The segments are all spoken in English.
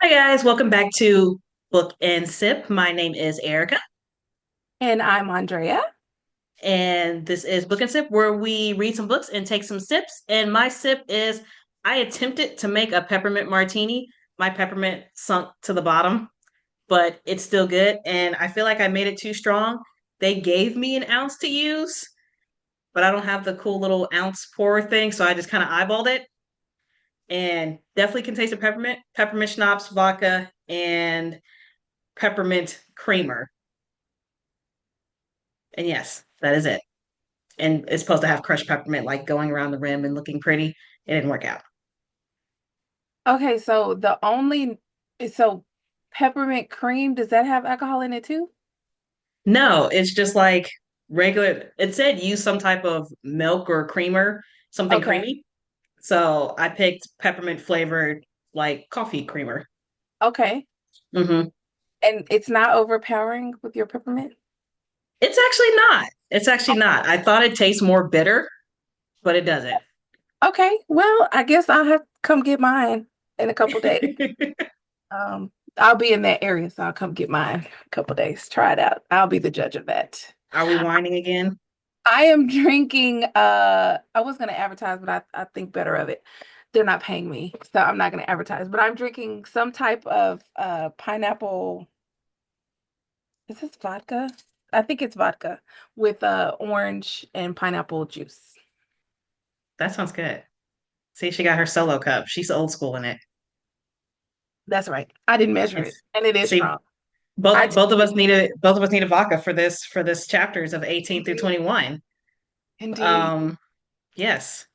Hi guys, welcome back to Book and Sip. My name is Erica, And I'm Andrea. and this is Book and Sip, where we read some books and take some sips. And my sip is I attempted to make a peppermint martini. My peppermint sunk to the bottom, but it's still good. And I feel like I made it too strong. They gave me an ounce to use, but I don't have the cool little ounce pour thing, so I just kind of eyeballed it. And definitely can taste the peppermint schnapps, vodka, and peppermint creamer. And yes, that is it. And it's supposed to have crushed peppermint like going around the rim and looking pretty. It didn't work out. Okay, so peppermint cream, does that have alcohol in it too? No, it's just like regular. It said use some type of milk or creamer, something Okay. creamy. So I picked peppermint flavored like coffee creamer. Okay. Hmm. And it's not overpowering with your peppermint? It's actually not. It's actually not. I thought it tastes more bitter, but it doesn't. Okay. Well, I guess I'll have to come get mine in a couple days. I'll be in that area, so I'll come get mine a couple days. Try it out. I'll be the judge of that. Are we whining again? I am drinking I was gonna advertise, but I think better of it. They're not paying me, so I'm not gonna advertise. But I'm drinking some type of pineapple. Is this vodka? I think it's vodka with orange and pineapple juice. That sounds good. See, she got her solo cup. She's old school in it. That's right. I didn't measure it, It's, and it is see, strong. I t both of us need a vodka for this chapters of 18 through Indeed. 21. Indeed. Um, yes,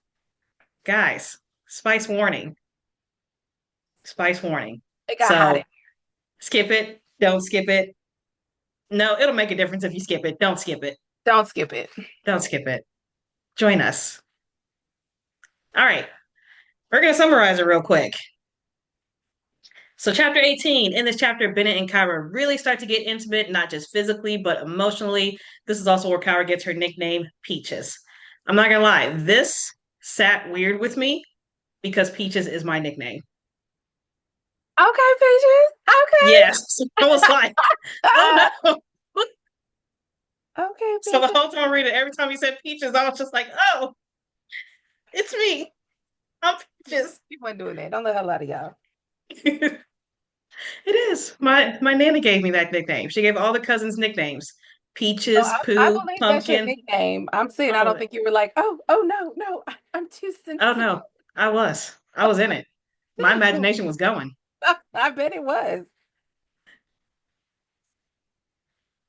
guys, spice warning, spice warning. It got hot in. So skip it, don't skip it. No, it'll make a difference if you skip it. Don't skip it. Don't skip it. Don't skip it. Join us. All right, we're gonna summarize it real quick. So, chapter 18, in this chapter, Bennett and Kyra really start to get intimate, not just physically, but emotionally. This is also where Kyra gets her nickname, Peaches. I'm not gonna lie, this sat weird with me because Peaches is my nickname. Okay, Peaches. Okay. Yes. I was like, oh no. Okay, So the Peaches. whole time reading, every time he said Peaches, I was just like, oh, it's me. I'm Peaches. She wasn't doing that. Don't let her lie to y'all. It is. My Nana gave me that nickname. She gave all the cousins nicknames. No, Peaches, I Pooh, believe that's your Pumpkin, nickname. I'm saying I all of don't it. think you were like, oh no, no, I'm too Oh sensitive. no, I was. I was in it. My imagination was going. I bet it was.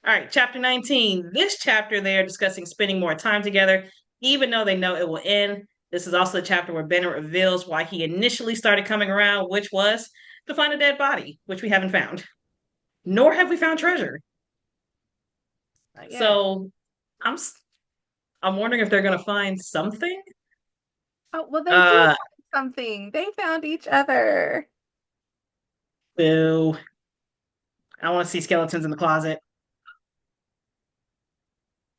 All right, chapter 19. This chapter, they are discussing spending more time together, even though they know it will end. This is also the chapter where Bennett reveals why he initially started coming around, which was to find a dead body, which we haven't found, nor have we found treasure. Yeah. So I'm I'm wondering if they're gonna find something. Oh, well, they did Uh, find something. They found each other. boo. I want to see skeletons in the closet.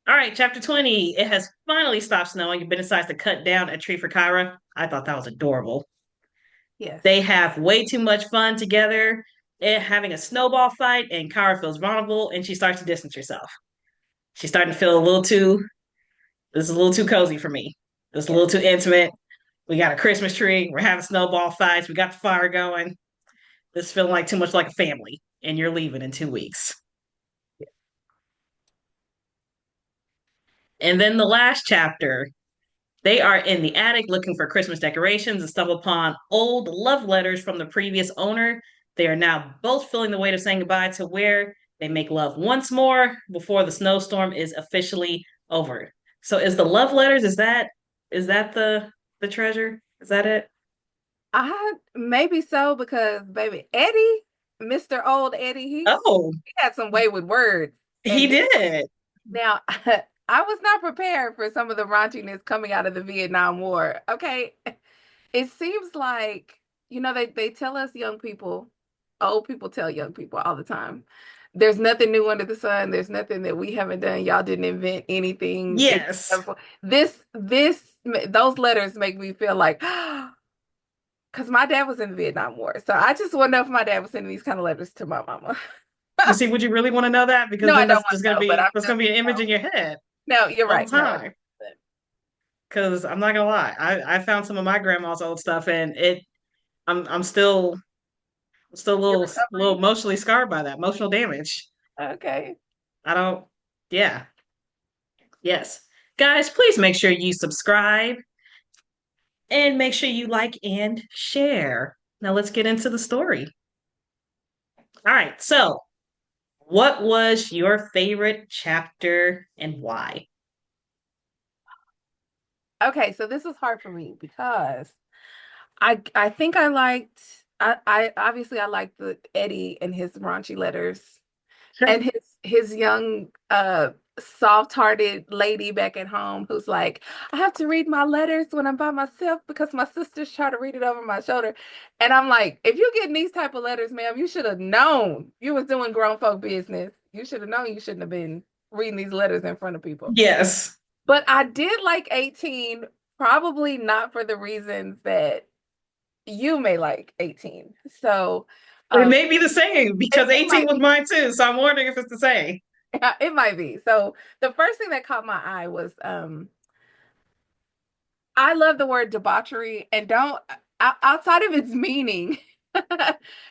All right, chapter 20. It has finally stopped snowing. Ben decides to cut down a tree for Kyra. I thought that was adorable. They Yes. have way too much fun together, having a snowball fight, and Kyra feels vulnerable and she starts to distance herself. She's starting to feel a little too, this is a little too cozy for me. This is a Yes. little too intimate. We got a Christmas tree. We're having snowball fights. We got the fire going. This is feeling like too much like a family, and you're leaving in 2 weeks. And then the last chapter, they are in the attic looking for Christmas decorations and stumble upon old love letters from the previous owner. They are now both feeling the weight of saying goodbye to where they make love once more before the snowstorm is officially over. So is the love letters, is that the treasure? Is that it? I maybe so because baby Eddie, Mr. Old Eddie, Oh, he had some way with words. he And this did. now I was not prepared for some of the raunchiness coming out of the Vietnam War. Okay. It seems like, they tell us young people, old people tell young people all the time, there's nothing new under the sun. There's nothing that we haven't done. Y'all didn't invent anything. Yes. Those letters make me feel like because my dad was in the Vietnam War. So I just want to know if my dad was sending these kind of letters to my mama. But see, would you really want to know that? Because No, I then don't that's want just to gonna know, but be I'm that's just, gonna be an image in your head no, you're all the right. No, time. Because I'm not gonna lie, I found some of my grandma's old stuff, and I'm still a you're little recovering. emotionally scarred by that emotional damage. Okay. I don't. Yeah. Yes. Guys, please make sure you subscribe and make sure you like and share. Now let's get into the story. All right. So, what was your favorite chapter and why? Okay, so this was hard for me because I think I liked I obviously I liked the Eddie and his raunchy letters Sure. and his young soft-hearted lady back at home who's like, I have to read my letters when I'm by myself because my sisters try to read it over my shoulder. And I'm like, if you're getting these type of letters, ma'am, you should have known you was doing grown folk business. You should have known you shouldn't have been reading these letters in front of people. Yes. But I did like 18, probably not for the reasons that you may like 18. So It um may be the same because it 18 might was be. mine too. So I'm wondering if it's the same. Yeah, it might be. So the first thing that caught my eye was I love the word debauchery and don't outside of its meaning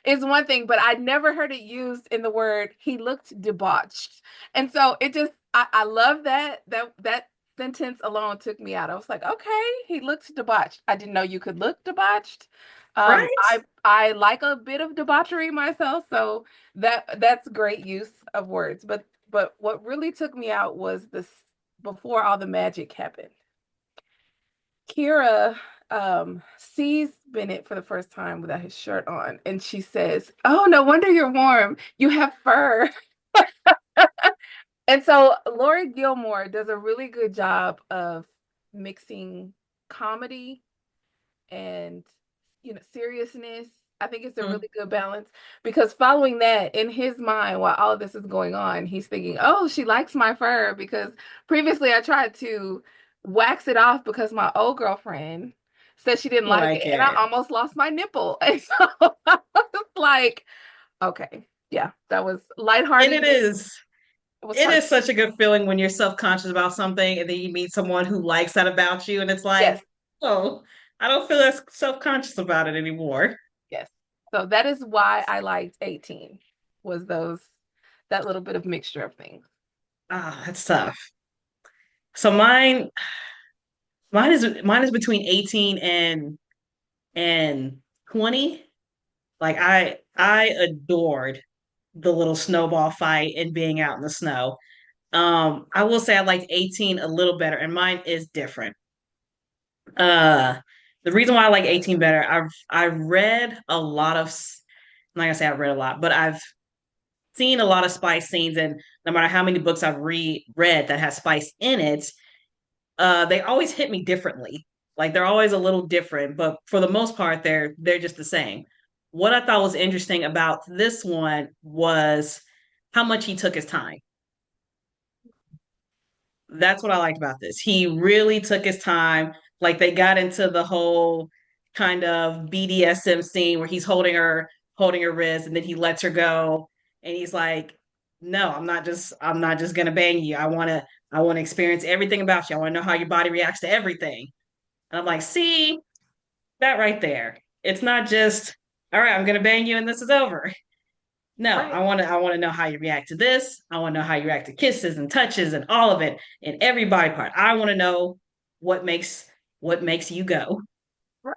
is one thing, but I never heard it used in the word he looked debauched. And so it just I love that sentence alone took me out. I was like, okay, he looked debauched. I didn't know you could look debauched. Right? I like a bit of debauchery myself, so that's great use of words. But what really took me out was this before all the magic happened. Kira sees Bennett for the first time without his shirt on, and she says, "Oh, no wonder you're warm. You have fur." And so Lori Gilmore does a really good job of mixing comedy and seriousness. I think it's a Mm. really good balance because following that in his mind while all of this is going on, he's thinking, "Oh, she likes my fur because previously I tried to wax it off because my old girlfriend said she didn't like it Like and I it. almost lost my nipple." And so I was like, "Okay, yeah, that was And it lighthearted. is. It was It heart. is such a good feeling when you're self-conscious about something and then you meet someone who likes that about you and it's Yes, like, oh, I don't feel as self-conscious about it anymore. yes." So that is why I liked 18 was those that little bit of mixture of things. Ah, that's tough. So mine is between 18 and 20. Like I adored the little snowball fight and being out in the snow. I will say I liked 18 a little better, and mine is different. Uh, the reason why I like 18 better, I've read a lot of, I'm not gonna say I've read a lot, but I've seen a lot of spice scenes, and no matter how many books I've read that has spice in it, they always hit me differently. Like they're always a little different, but for the most part, they're just the same. What I thought was interesting about this one was how much he took his time. That's what I liked about this. He really took his time. Like they got into the whole kind of BDSM scene where he's holding her wrist, and then he lets her go, and he's like, "No, I'm not just gonna bang you. I want to experience everything about you. I want to know how your body reacts to everything." And I'm like, "See that right there? It's not just all right. I'm gonna bang you, and this is over." No, Right. I want to know how you react to this. I want to know how you react to kisses and touches and all of it in every body part. I want to know what makes what makes you go. Right.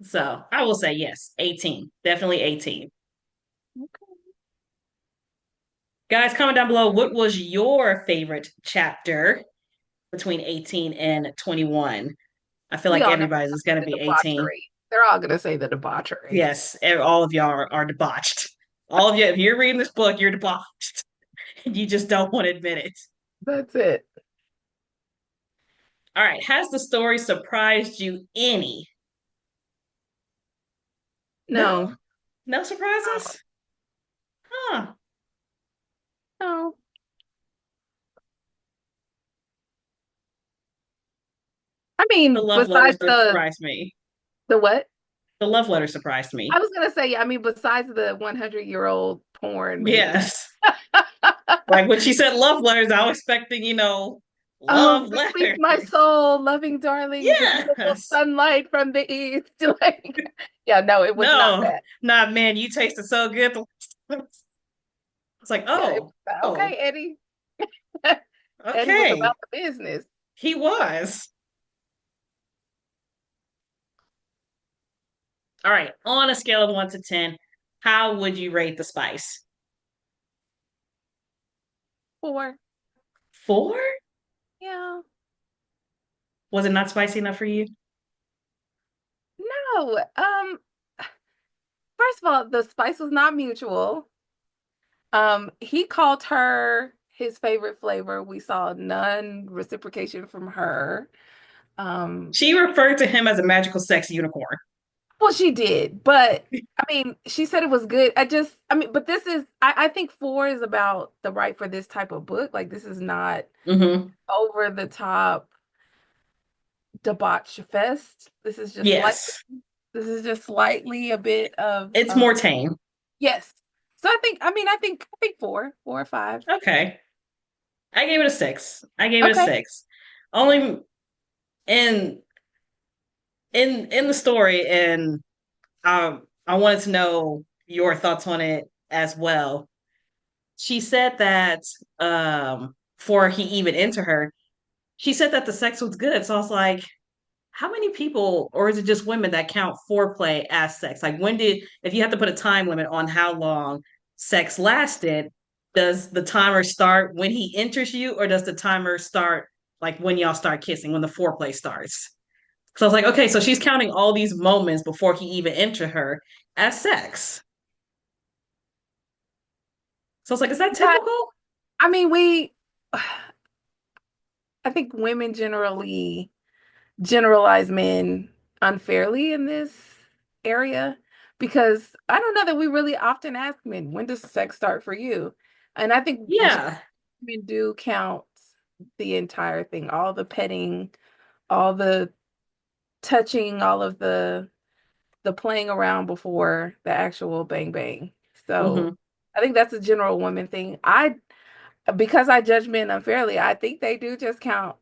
So I will say yes, 18. Definitely 18. Okay. Guys, comment down below what was your favorite chapter between 18 and 21? I feel We like all know everybody's is gonna the be 18. debauchery. They're all gonna say the debauchery. Yes, all of y'all are debauched. All of you, if you're reading this book, you're debauched. You just don't want to admit it. That's it. All right. Has the story surprised you any? No? No, No surprises? Huh. no. I The mean, love letters besides did surprise me. the what? The love letter surprised me. I was gonna say, I mean, besides the 100-year-old porn, maybe. Yes. Like when she said love letters, I was expecting, Oh, love bequeath letters. my soul, loving darling, the beautiful Yes. sunlight from the east. Like, yeah, no, it was not No, that. not man, you tasted so good. It's like, Yeah, it oh, was oh, okay, Eddie. Eddie was okay. about the business. He was. All right. On a scale of 1 to 10, how would you rate the spice? 4. 4? Yeah. Was it not spicy enough for you? No. First of all, the spice was not mutual. He called her his favorite flavor. We saw none reciprocation from her. Um, She referred to him as a magical sex unicorn. well, she did, but I mean, she said it was good. I mean, but I think 4 is about the right for this type of book. Like, this is not Hmm. over the top debauch fest. Yes. This is just slightly a bit of, It's more tame. yes. So I think 4, 4 or 5. Okay. I gave it a 6. I gave it a Okay. 6. Only in in the story, and I wanted to know your thoughts on it as well. She said that before he even into her, she said that the sex was good. So I was like, how many people, or is it just women that count foreplay as sex? Like, if you have to put a time limit on how long sex lasted, does the timer start when he enters you, or does the timer start like when y'all start kissing, when the foreplay starts? So I was like, okay, so she's counting all these moments before he even entered her as sex. So I was like, is that Yeah, typical? I mean, I think women generally generalize men unfairly in this area because I don't know that we really often ask men, when does sex start for you? And I think Yeah. men do count the entire thing, all the petting, all the touching, all of the playing around before the actual bang bang. So Hmm. I think that's a general woman thing. Because I judge men unfairly, I think they do just count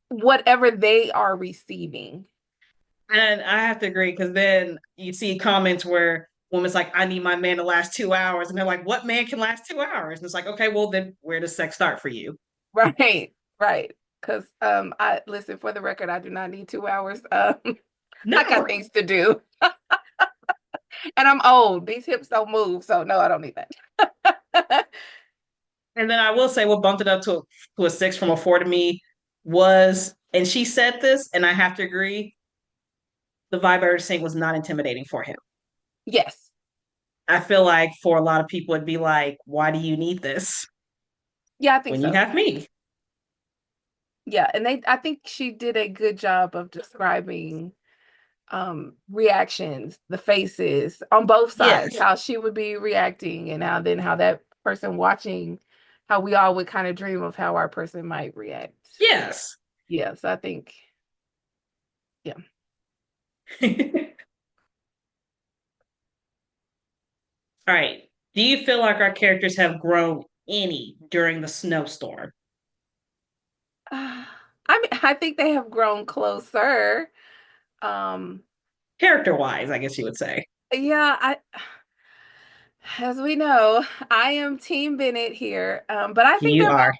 whatever they are receiving. And I have to agree because then you see comments where women's like, I need my man to last 2 hours. And they're like, what man can last 2 hours? And it's like, okay, well, then where does sex start for you? Right, right. Because I listen, for the record, I do not need 2 hours. I got No. things to do, and I'm old. These hips don't move, so no, I don't need that. And then I will say what bumped it up to a 6 from a 4 to me was, and she said this, and I have to agree, the vibe I was saying was not intimidating for him. Yes, I feel like for a lot of people, it'd be like, why do you need this yeah, I think when you so. have me? Yeah, and I think she did a good job of describing reactions, the faces on both sides, Yes. how she would be reacting, and how that person watching, how we all would kind of dream of how our person might react. Yes. Yes, I think, yeah. All right. Do you feel like our characters have grown any during the snowstorm? I mean, I think they have grown closer. Um, Character wise, I guess you would say. yeah, as we know, I am Team Bennett here. But You are.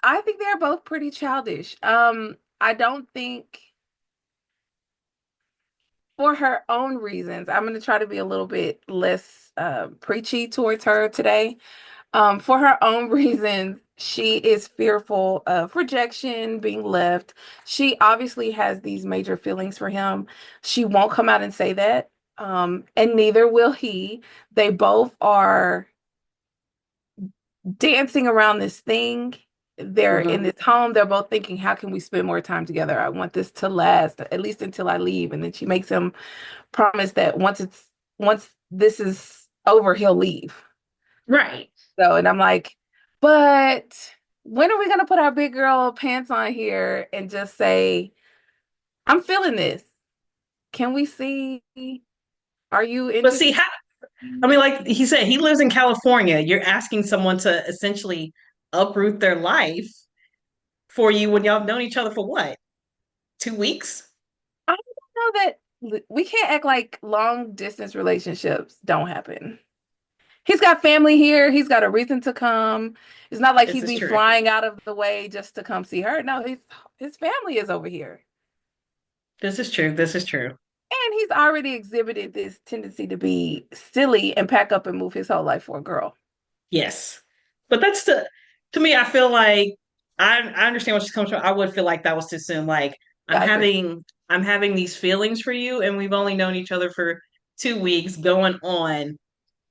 I think they're both pretty childish. I don't think, for her own reasons, I'm going to try to be a little bit less preachy towards her today. For her own reasons, she is fearful of rejection, being left. She obviously has these major feelings for him. She won't come out and say that, and neither will he. They both are dancing around this thing. They're in Hmm. this home. They're both thinking, how can we spend more time together? I want this to last at least until I leave. And then she makes him promise that once this is over, he'll leave. Right. So, and I'm like, but when are we gonna put our big girl pants on here and just say, I'm feeling this. Can we see? Are you But see, interested? how, I mean, like he said, he lives in California. You're asking someone to essentially uproot their life for you when y'all have known each other for what? 2 weeks? I don't know that we can't act like long distance relationships don't happen. He's got family here. He's got a reason to come. It's not like This he'd is be true. flying out of the way just to come see her. No, his family is over here. This is true. This is true. And he's already exhibited this tendency to be silly and pack up and move his whole life for a girl. Yes. But that's the to me, I feel like I understand where she's coming from. I would feel like that was too soon. Like I'm Yeah, I agree. having I'm having these feelings for you, and we've only known each other for 2 weeks, going on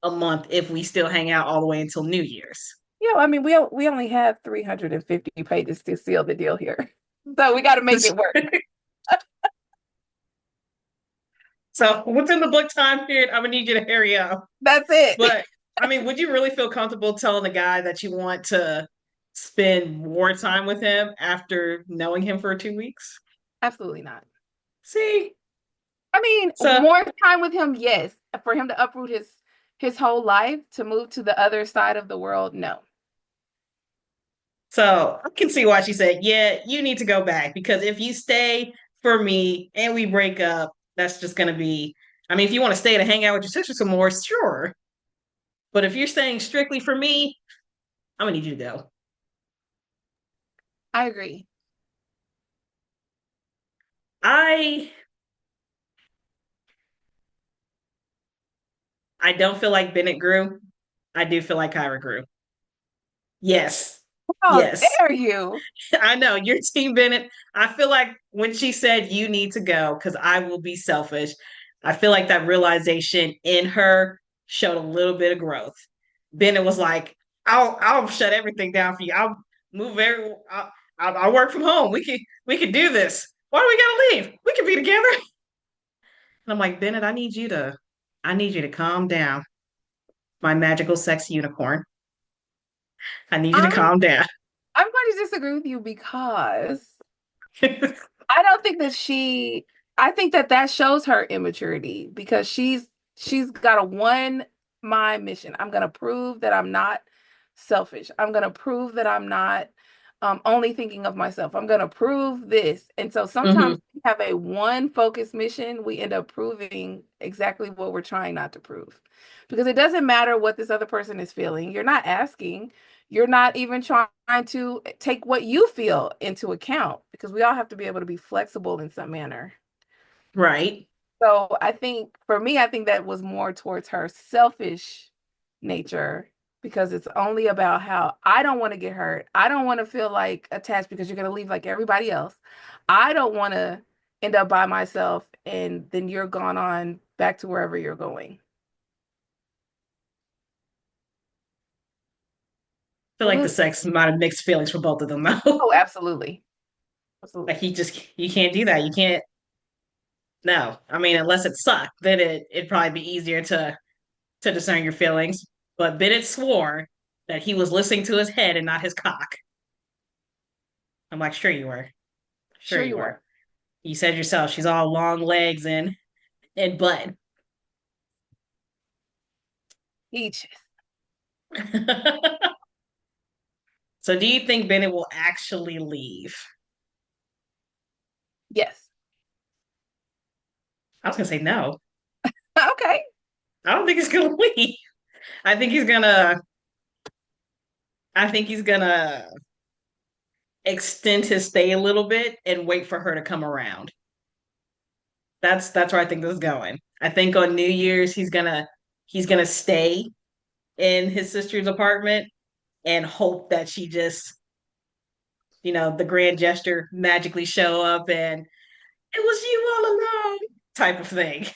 a month if we still hang out all the way until New Year's. Yeah, I mean, we only have 350 pages to seal the deal here. So we got to make it work. So within the book time period, I'm gonna need you to hurry up. That's it. But I mean, would you really feel comfortable telling the guy that you want to spend more time with him after knowing him for 2 weeks? Absolutely not. See, I mean, so more time with him, yes. For him to uproot his whole life to move to the other side of the world, no. so I can see why she said, "Yeah, you need to go back because if you stay for me and we break up, that's just gonna be. I mean, if you want to stay to hang out with your sister some more, sure. But if you're staying strictly for me, I'm gonna need you to go." I agree. I I don't feel like Bennett grew. I do feel like Kyra grew. Yes. How Yes. dare you? I know you're Team Bennett. I feel like when she said you need to go because I will be selfish, I feel like that realization in her showed a little bit of growth. Bennett was like, I'll shut everything down for you. I'll move I'll work from home. We can do this. Why do we gotta leave? We can be together." And I'm like, Bennett, I need you to calm down, my magical sex unicorn. I need you to I'm calm down. I'm going to disagree with you because I don't think that I think that that shows her immaturity because she's got a one mind mission. I'm going to prove that I'm not selfish. I'm going to prove that I'm not only thinking of myself. I'm going to prove this. And so Hmm. sometimes we have a one focused mission, we end up proving exactly what we're trying not to prove. Because it doesn't matter what this other person is feeling. You're not asking. You're not even trying to take what you feel into account because we all have to be able to be flexible in some manner. Right. So I think for me, I think that was more towards her selfish nature because it's only about how I don't want to get hurt. I don't want to feel like attached because you're going to leave like everybody else. I don't want to end up by myself and then you're gone on back to wherever you're going. Feel But like the we'll, sex might have mixed feelings for both of them though. oh, absolutely. Like Absolutely. you can't do that. You can't. No, I mean unless it sucked, then it'd probably be easier to discern your feelings. But Bennett swore that he was listening to his head and not his cock. I'm like, sure you were, sure Sure you you were. were. You said yourself she's all long legs and butt. Peaches. So do you think Bennett will actually leave? Yes. I was gonna say no. Okay. I don't think he's gonna leave. I think he's gonna. I think he's gonna extend his stay a little bit and wait for her to come around. That's where I think this is going. I think on New Year's he's gonna stay in his sister's apartment and hope that she just, the grand gesture magically show up and it was you all along type of thing.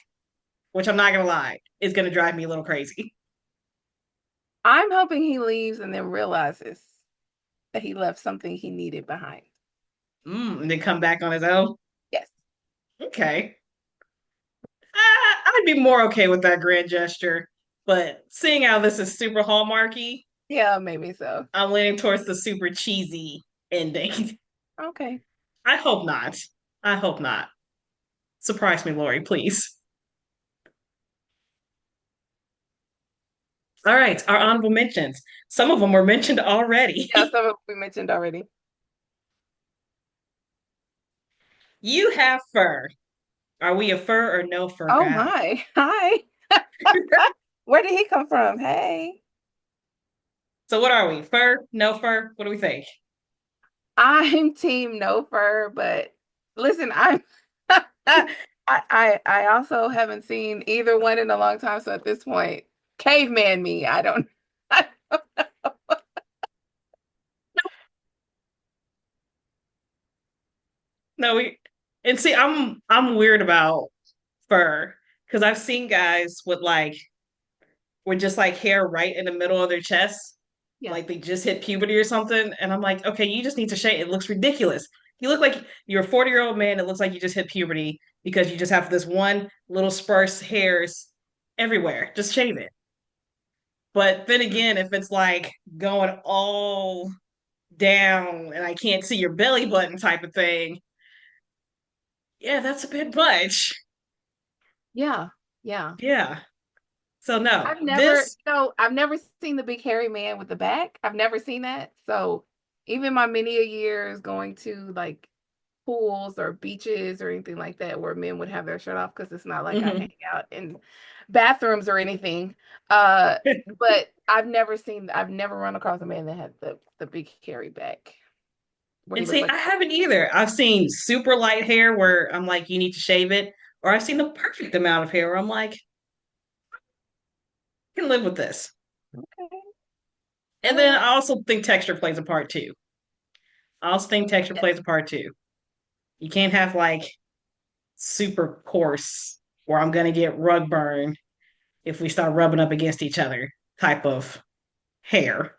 Which I'm not gonna lie, is gonna drive me a little crazy. I'm hoping he leaves and then realizes that he left something he needed behind. And then come back on his own. Yes. Okay. I'd be more okay with that grand gesture. But seeing how this is super hallmarky, Yeah, maybe so. I'm leaning towards the super cheesy ending. Okay. I hope not. I hope not. Surprise me, Lori, please. All right, our honorable mentions. Some of them were mentioned already. Yeah, some of we mentioned already. You have fur. Are we a fur or no fur Oh gal? my. Hi. Where did he come from? Hey. So what are we? Fur? No fur? What do we think? I'm team no fur, but listen, I'm I also haven't seen either one in a long time, so at this point, caveman me, I don't I don't No, we and see, I'm weird about fur because I've seen guys with just like hair right in the middle of their chest, Yeah. like they just hit puberty or something, and I'm like, okay, you just need to shave. It looks ridiculous. You look like you're a 40-year-old man. It looks like you just hit puberty because you just have this one little sparse hairs everywhere. Just shave it. But then again, if it's like going all down and I can't see your belly button type of thing, yeah, that's a bit much. Yeah. Yeah. Yeah. So no, I've never, this I've never seen the big hairy man with the back. I've never seen that. So even my many a years going to like pools or beaches or anything like that where men would have their shirt off because it's not like I mhm. hang out in bathrooms or anything. But I've never run across a man that had the big hairy back where he And looked see, like I haven't either. I've seen super light hair where I'm like, you need to shave it, or I've seen the perfect amount of hair where I'm like, I can live with this. okay, And all then right. I also think texture plays a part too. I also think texture Yes. plays a part too. You can't have like super coarse where I'm gonna get rug burn if we start rubbing up against each other type of hair.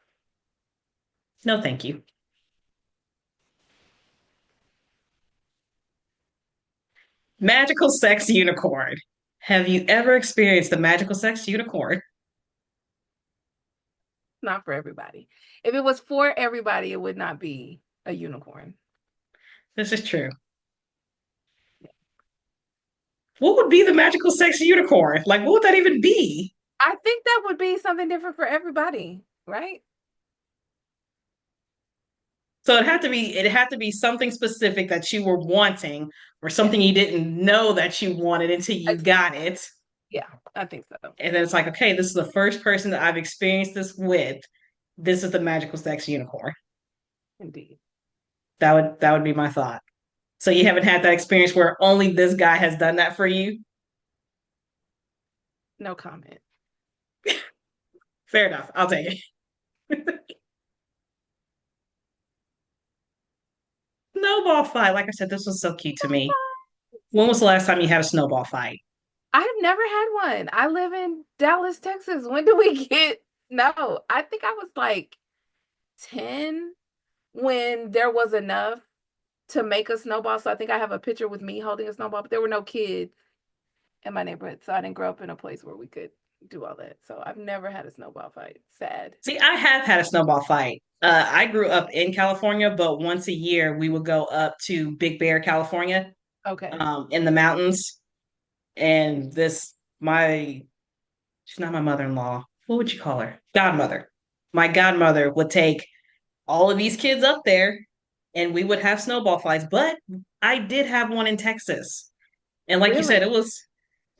No, thank you. Magical sex unicorn. Have you ever experienced the magical sex unicorn? Not for everybody. If it was for everybody, it would not be a unicorn. This is true. What would be the magical sex unicorn? Like, what would that even be? I think that would be something different for everybody, right? So it'd have to be something specific that you were wanting or something Yes. you didn't know that you wanted until you got it. Yeah, I think so. And then it's like, okay, this is the first person that I've experienced this with. This is the magical sex unicorn. Indeed. That would be my thought. So you haven't had that experience where only this guy has done that for you? No comment. Fair enough. I'll take it. Snowball fight. Like I said, this was so cute to me. When was the last time you had a snowball fight? I've never had one. I live in Dallas, Texas. When do we get snow? I think I was like 10 when there was enough to make a snowball. So I think I have a picture with me holding a snowball, but there were no kids in my neighborhood. So I didn't grow up in a place where we could do all that. So I've never had a snowball fight. Sad. See, I have had a snowball fight. I grew up in California, but once a year we would go up to Big Bear, California, Okay. in the mountains. And this, my, she's not my mother-in-law. What would you call her? Godmother. My godmother would take all of these kids up there and we would have snowball fights. But I did have one in Texas. And like you said, Really?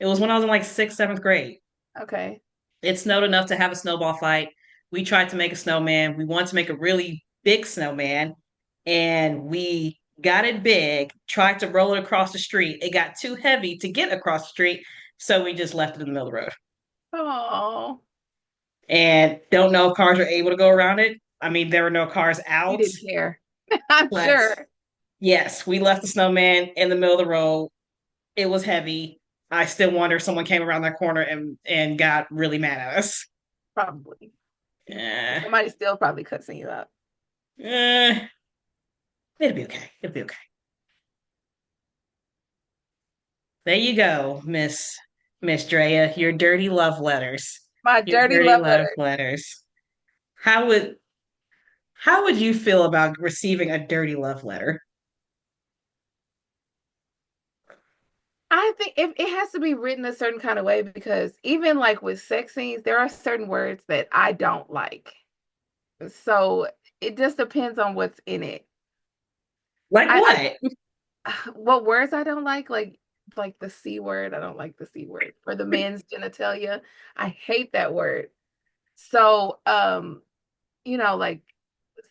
it was when I was in like sixth, seventh grade. Okay. It snowed enough to have a snowball fight. We tried to make a snowman. We wanted to make a really big snowman, and we got it big, tried to roll it across the street. It got too heavy to get across the street, so we just left it in the middle of the road. Oh, And don't know if cars were able to go around it. I mean, there were no cars you out, didn't care. I'm but sure. yes, we left the snowman in the middle of the road. It was heavy. I still wonder if someone came around that corner and got really mad at us. Probably. Eh, Somebody still probably cussing you out. eh, it'll be okay. It'll be okay. There you go, Miss Drea. Your dirty love letters. My Your dirty dirty love love letter. letters. How would how would you feel about receiving a dirty love letter? I think if it has to be written a certain kind of way because even like with sex scenes, there are certain words that I don't like. So it just depends on what's in it. Like I what? what words I don't like the C word. I don't like the C word for the men's genitalia. I hate that word. So like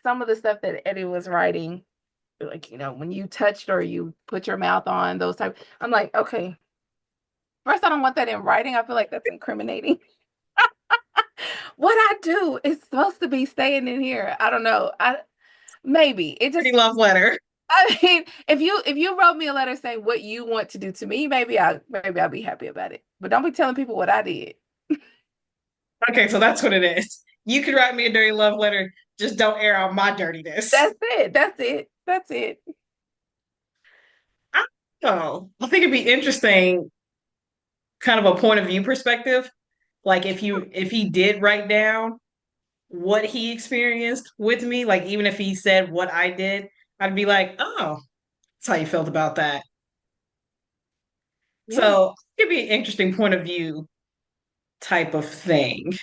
some of the stuff that Eddie was writing, like, when you touched or you put your mouth on those type, I'm like, okay, first I don't want that in writing. I feel like that's incriminating. What I do is supposed to be staying in here. I don't know. I maybe it Pretty just love letter. I mean, if you wrote me a letter saying what you want to do to me, maybe I'll be happy about it. But don't be telling people what I did. Okay, so that's what it is. You can write me a dirty love letter, just don't air out my dirtiness. That's it. That's it. That's it. I don't know. I think it'd be interesting, kind of a point of view perspective. Like if he did write down what he experienced with me, like even if he said what I did, I'd be like, oh, that's how you felt about that. Yeah. So it'd be an interesting point of view type of thing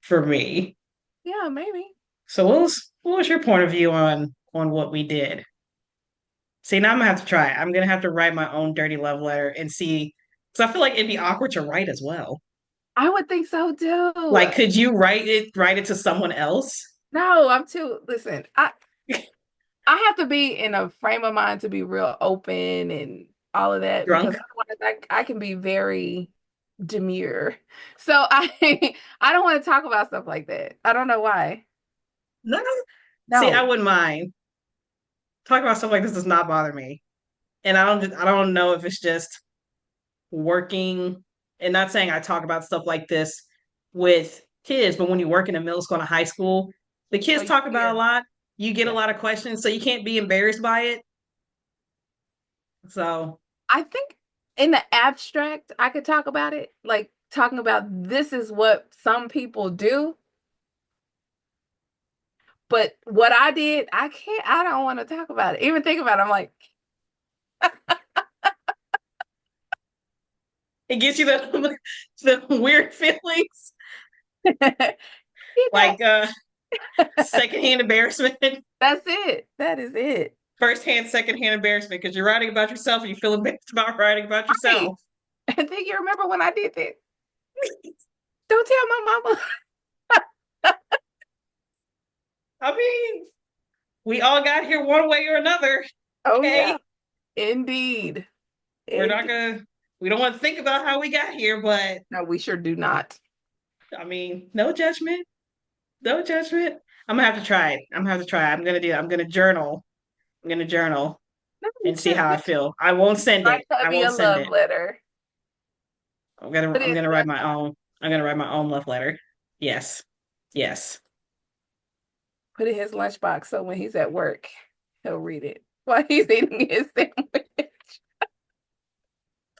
for me. Yeah, maybe. So what was your point of view on what we did? See, now I'm gonna have to try it. I'm gonna have to write my own dirty love letter and see, because I feel like it'd be awkward to write as well. I would think so too. Like, could you write it to someone else? No, I'm too, listen, I have to be in a frame of mind to be real open and all of that because Drunk? I can be very demure. So I I don't want to talk about stuff like that. I don't know why. No. See, I No. wouldn't mind. Talking about stuff like this does not bother me. And I don't know if it's just working and not saying I talk about stuff like this with kids, but when you work in a middle school and a high school, the So kids you talk about a hear, lot. You get a yeah. lot of questions, so you can't be embarrassed by it. So I think in the abstract, I could talk about it, like talking about this is what some people do, but what I did, I don't want to talk about it. Even think about it, I'm like, it gives you the weird feelings, you know, like secondhand embarrassment, that's it. That is it. firsthand, secondhand embarrassment because you're writing about yourself and you feel embarrassed about writing about Right. yourself. And then you remember when I did this. Don't tell my mama. I mean, we all got here one way or another. Oh yeah, Okay, indeed. we're not Indeed. gonna. We don't want to think about how we got here, but No, we sure do not. I mean, no judgment, no judgment. I'm gonna have to try it. I'm gonna have to try it. I'm gonna do it. I'm gonna journal. I'm gonna journal No, you and see should. how I feel. I won't send Write it. I hubby won't a send love it. letter. I'm gonna Put I'm it in gonna the write my lunchbox. own. I'm gonna write my own love letter. Yes. Yes. Put it in his lunchbox so when he's at work, he'll read it while he's eating his sandwich.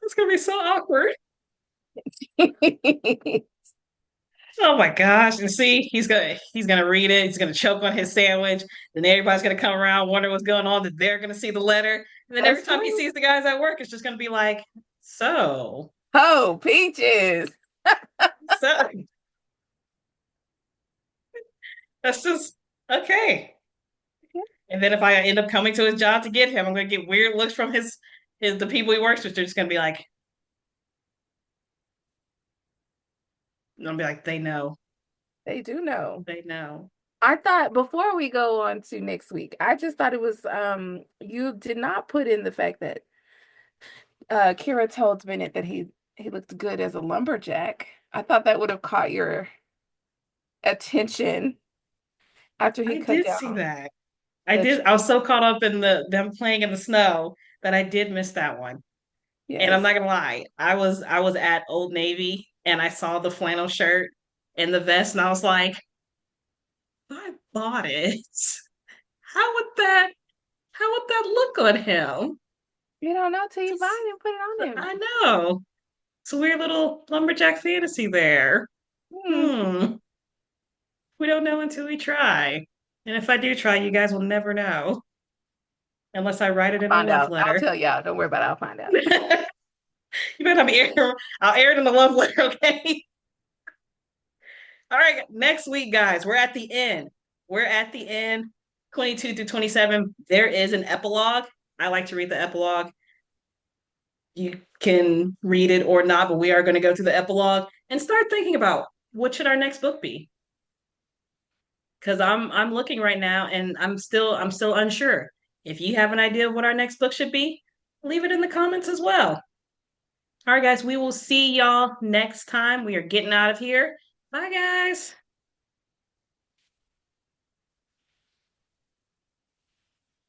It's gonna be so awkward. Oh my gosh. And see, he's gonna read it, he's gonna choke on his sandwich, then everybody's gonna come around, wonder what's going on, that they're gonna see the letter. And then every That's time he true. sees the guys at work, it's just gonna be like, so, Oh, peaches. so that's just okay. And then if I end up coming to his job to get him, I'm gonna get weird looks from his the people he works with. They're just gonna be like, and I'll be like, they know. They do know. They know. I thought before we go on to next week, I just thought it was you did not put in the fact that Kira told Bennett that he looked good as a lumberjack. I thought that would have caught your attention after he I cut did see down that. I the did. I was tree. so caught up in them playing in the snow that I did miss that one. And I'm Yes, not gonna lie, I was at Old Navy and I saw the flannel shirt and the vest, and I was like, I bought it. How would that how would that look on him? you don't know till you buy Just, it and put it on him. I know. It's a weird little lumberjack fantasy there. Hmm. Hmm. We don't know until we try. And if I do try, you guys will never know unless I write it in a Find love out. I'll letter. tell y'all. Don't worry about it. I'll find out. You better not be airing. I'll air it in the love letter, okay? All right, next week, guys, we're at the end. We're at the end, 22 through 27. There is an epilogue. I like to read the epilogue. You can read it or not, but we are going to go to the epilogue and start thinking about what should our next book be. Because I'm looking right now and I'm still unsure. If you have an idea of what our next book should be, leave it in the comments as well. All right, guys, we will see y'all next time. We are getting out of here. Bye, guys.